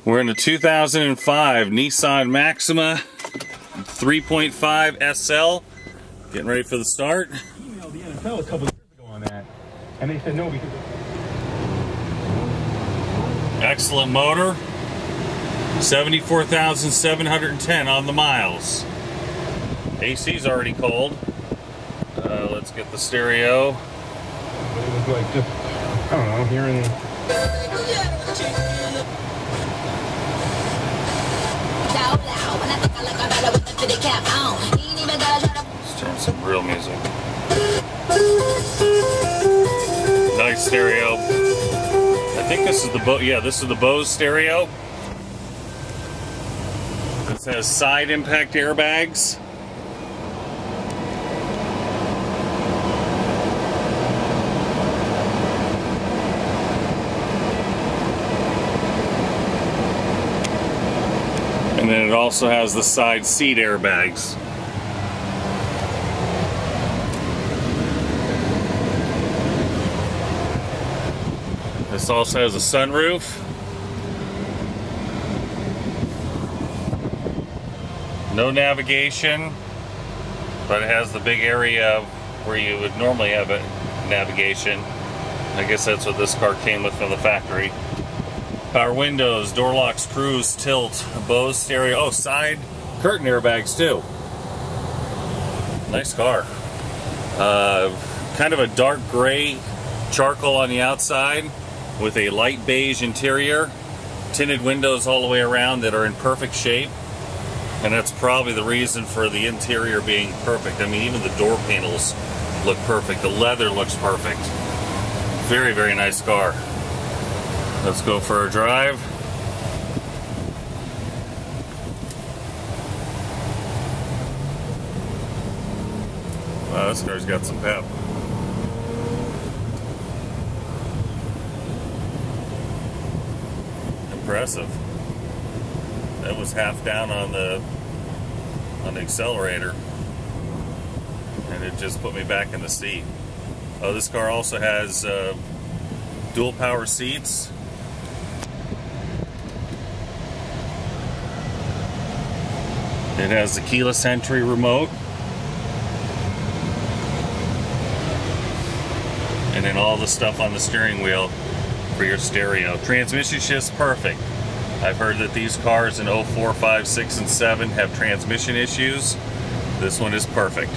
We're in a 2005 Nissan Maxima 3.5 SL. Getting ready for the start. I emailed the NFL a couple years ago on that, and they said no because. Excellent motor. 74,710 on the miles. AC's already cold. Let's get the stereo. But it was like just, I don't know, hearing. Let's turn some real music. Nice stereo. I think this is the this is the Bose stereo. This has side impact airbags. And then it also has the side seat airbags. This also has a sunroof. No navigation, but it has the big area where you would normally have a navigation. I guess that's what this car came with from the factory. Power windows, door locks, cruise, tilt, Bose stereo. Oh, side curtain airbags too. Nice car. Kind of a dark gray charcoal on the outside with a light beige interior. Tinted windows all the way around that are in perfect shape. And that's probably the reason for the interior being perfect. I mean, even the door panels look perfect. The leather looks perfect. Very, very nice car. Let's go for a drive. Wow, this car's got some pep. Impressive. That was half down on the accelerator, and it just put me back in the seat. Oh, this car also has dual power seats. It has the keyless entry remote. And then all the stuff on the steering wheel for your stereo. Transmission shift's perfect. I've heard that these cars in 04, 5, 6, and 7 have transmission issues. This one is perfect.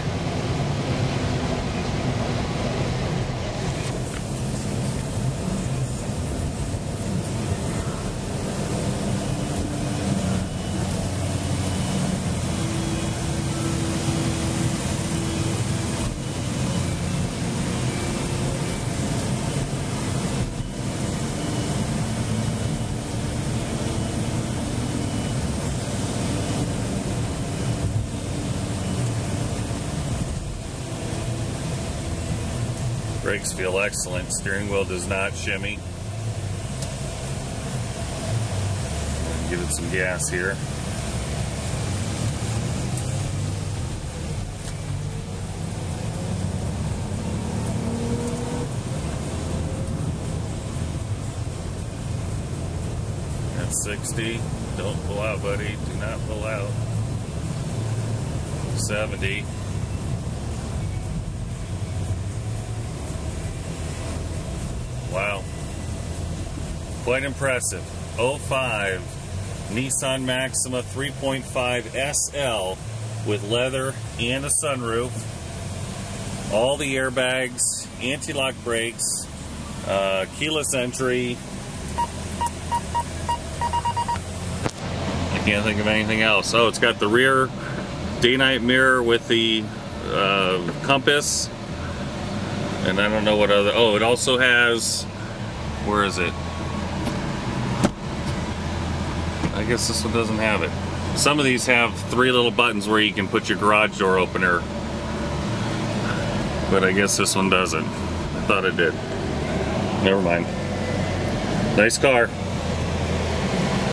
Brakes feel excellent. Steering wheel does not shimmy. Give it some gas here. At 60. Don't pull out, buddy. Do not pull out. 70. Wow, quite impressive. 05 Nissan Maxima 3.5 SL with leather and a sunroof. All the airbags, anti-lock brakes, keyless entry. I can't think of anything else. Oh, it's got the rear day-night mirror with the compass. And I don't know what other. Oh, it also has. Where is it? I guess this one doesn't have it. Some of these have 3 little buttons where you can put your garage door opener. But I guess this one doesn't. I thought it did. Never mind. Nice car.